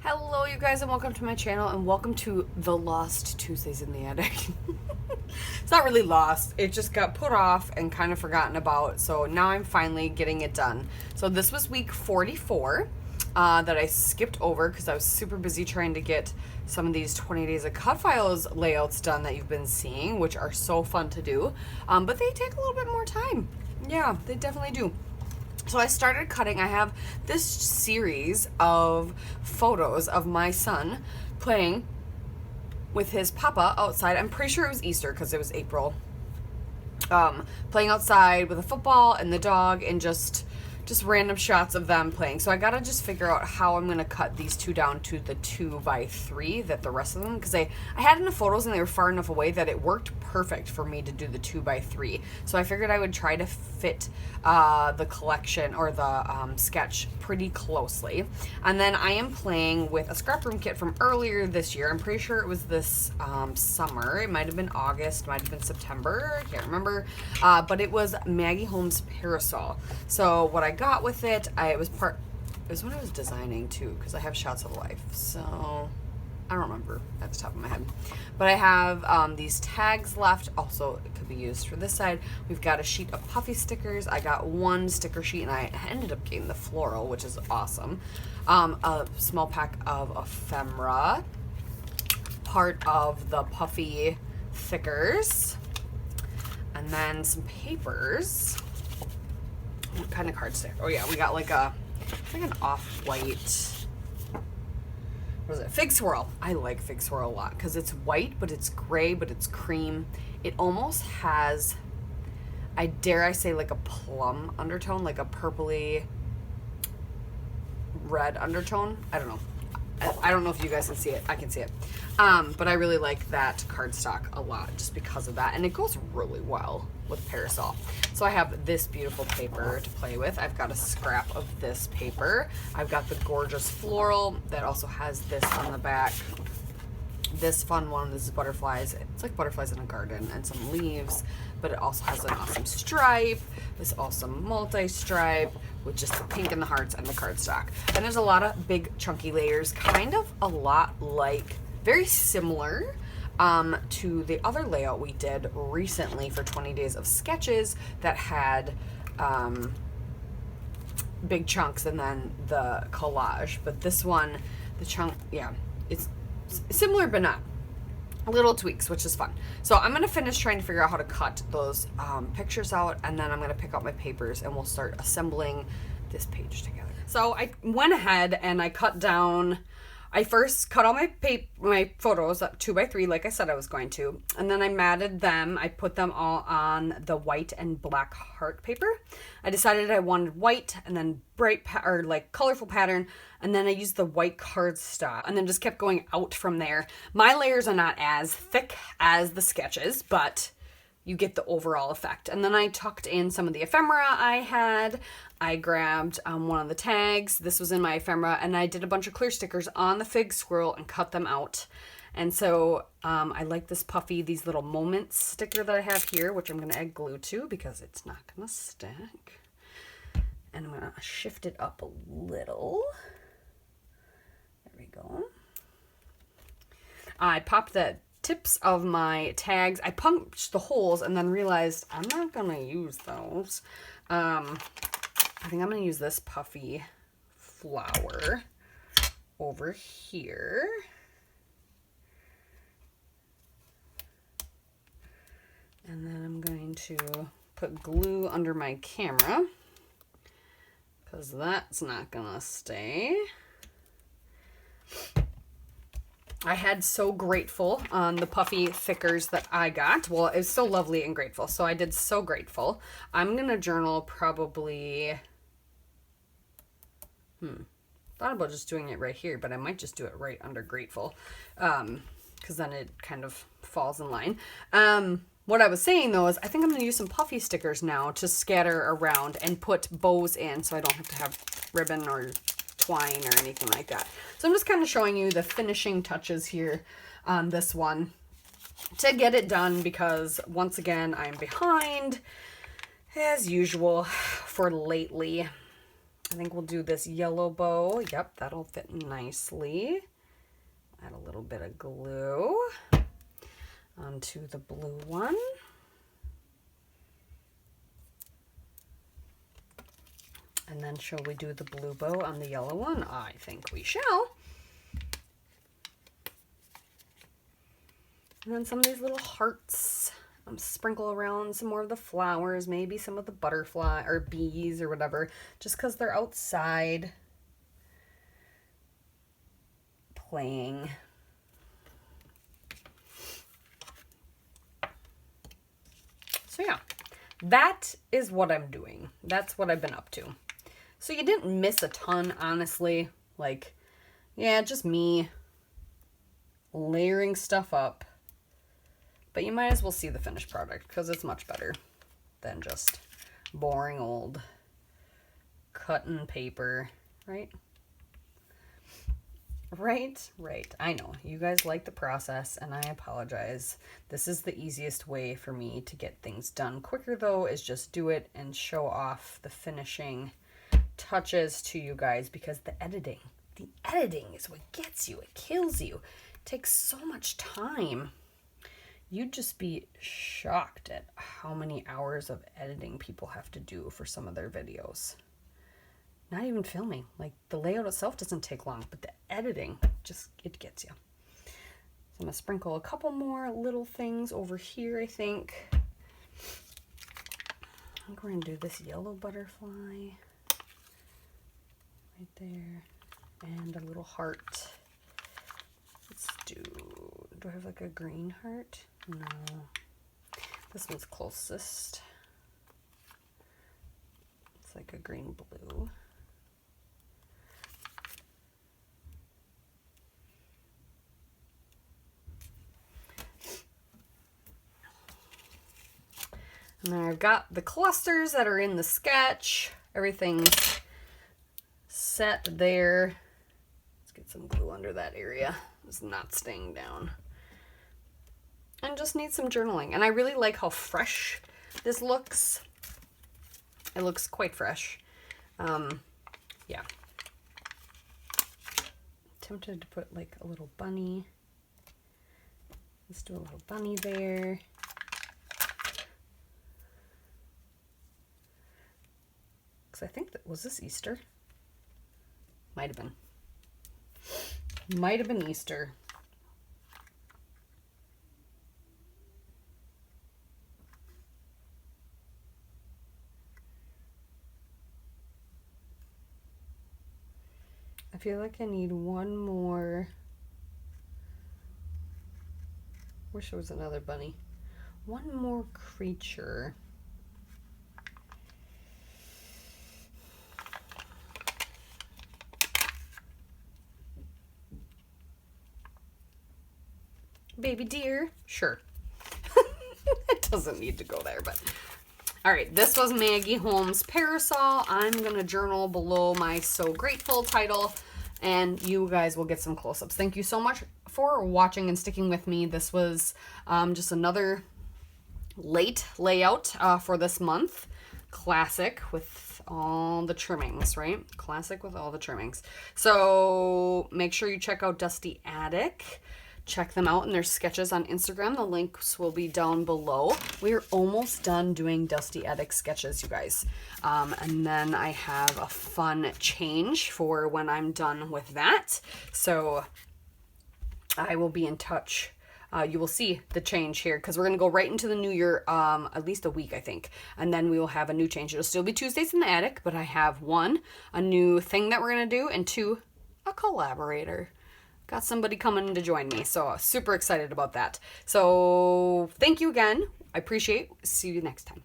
Hello you guys and welcome to my channel and welcome to the Lost Tuesdays in the Attic. It's not really lost, it just got put off and kind of forgotten about, so now I'm finally getting it done. So this was week 44 that I skipped over because I was super busy trying to get some of these 20 Days of Cut Files layouts done that you've been seeing, which are so fun to do, but they take a little bit more time. Yeah, they definitely do. So I started cutting. I have this series of photos of my son playing with his papa outside. I'm pretty sure it was Easter because it was April. Playing outside with a football and the dog and just random shots of them playing. So I gotta just figure out how I'm gonna cut these two down to the 2x3 that the rest of them, because I had enough photos and they were far enough away that it worked perfect for me to do the 2x3. So I figured I would try to fit the collection or the sketch pretty closely. And then I am playing with a scrap room kit from earlier this year. I'm pretty sure it was this summer. It might have been August, might have been September, I can't remember. But it was Maggie Holmes' Parasol. So what I got with it, it was when I was designing too, because I have shots of life. So I don't remember at the top of my head. But I have these tags left. Also, it could be used for this side. We've got a sheet of puffy stickers. I got one sticker sheet, and I ended up getting the floral, which is awesome. A small pack of ephemera, part of the puffy thickers, and then some papers. What kind of cardstock? Oh yeah, we got like an off-white, what is it? Fig Swirl. I like Fig Swirl a lot because it's white, but it's gray, but it's cream. It almost has, dare I say, like a plum undertone, like a purpley red undertone. I don't know. I don't know if you guys can see it. I can see it. But I really like that cardstock a lot just because of that. And it goes really well with Parasol. So I have this beautiful paper to play with. I've got a scrap of this paper. I've got the gorgeous floral that also has this on the back. This fun one, this is butterflies. It's like butterflies in a garden and some leaves, but it also has an awesome stripe, this awesome multi-stripe with just the pink and the hearts and the cardstock. And there's a lot of big chunky layers, kind of a lot like, very similar to the other layout we did recently for 20 Days of Sketches that had big chunks and then the collage. But this one, the chunk, yeah, it's similar but not. Little tweaks, which is fun. So I'm going to finish trying to figure out how to cut those pictures out, and then I'm going to pick out my papers and we'll start assembling this page together. So I went ahead and I cut down, I first cut all my photos up 2x3 like I said I was going to, and then I matted them. I put them all on the white and black heart paper. I decided I wanted white and then bright or like colorful pattern, and then I used the white cardstock and then just kept going out from there. My layers are not as thick as the sketches, but you get the overall effect. And then I tucked in some of the ephemera I had. I grabbed one of the tags. This was in my ephemera, and I did a bunch of clear stickers on the Fig Swirl and cut them out. And so I like this puffy, these little moments sticker that I have here, which I'm going to add glue to because it's not going to stick. And I'm going to shift it up a little. There we go. I popped the tips of my tags. I punched the holes and then realized I'm not going to use those. I think I'm going to use this puffy flower over here. And then I'm going to put glue under my camera because that's not going to stay. I had So Grateful on the puffy thickers that I got. Well, it's So Lovely and Grateful. So I did So Grateful. I'm going to journal probably, thought about just doing it right here, but I might just do it right under Grateful. Because then it kind of falls in line. What I was saying though is I think I'm going to use some puffy stickers now to scatter around and put bows in so I don't have to have ribbon or twine or anything like that. So I'm just kind of showing you the finishing touches here on this one to get it done because once again I'm behind as usual for lately. I think we'll do this yellow bow. Yep, that'll fit nicely. Add a little bit of glue onto the blue one. And then shall we do the blue bow on the yellow one? I think we shall. And then some of these little hearts. Sprinkle around some more of the flowers, maybe some of the butterfly or bees or whatever, just because they're outside playing. So yeah, that is what I'm doing. That's what I've been up to. So you didn't miss a ton, honestly. Like, yeah, just me layering stuff up. But you might as well see the finished product because it's much better than just boring old cutting paper, right? Right. I know. You guys like the process, and I apologize. This is the easiest way for me to get things done quicker, though, is just do it and show off the finishing touches to you guys, because the editing is what gets you. It kills you. It takes so much time. You'd just be shocked at how many hours of editing people have to do for some of their videos. Not even filming. Like, the layout itself doesn't take long, but the editing, it gets you. So I'm going to sprinkle a couple more little things over here, I think. I think we're going to do this yellow butterfly right there. And a little heart. Let's do I have like a green heart? No. This one's closest. It's like a green blue. And then I've got the clusters that are in the sketch. Everything's set there. Let's get some glue under that area. It's not staying down. And just need some journaling. And I really like how fresh this looks. It looks quite fresh. Yeah. Tempted to put like a little bunny. Let's do a little bunny there. Because I think that, was this Easter? Might have been. Might have been Easter. I feel like I need one more. Wish there was another bunny. One more creature. Baby deer. Sure. It doesn't need to go there, but all right, this was Maggie Holmes' parasol. I'm gonna journal below my So Grateful title, and you guys will get some close-ups. Thank you so much for watching and sticking with me. This was just another late layout for this month. Classic with all the trimmings, right? Classic with all the trimmings. So make sure you check out Dusty Attic. Check them out and their sketches on Instagram. The links will be down below. We're almost done doing Dusty Attic sketches, you guys. And then I have a fun change for when I'm done with that. So I will be in touch. You will see the change here because we're going to go right into the new year, at least a week, I think. And then we will have a new change. It'll still be Tuesdays in the Attic, but I have one, a new thing that we're going to do, and two, a collaborator. Got somebody coming to join me, so super excited about that. So thank you again. I appreciate it. See you next time.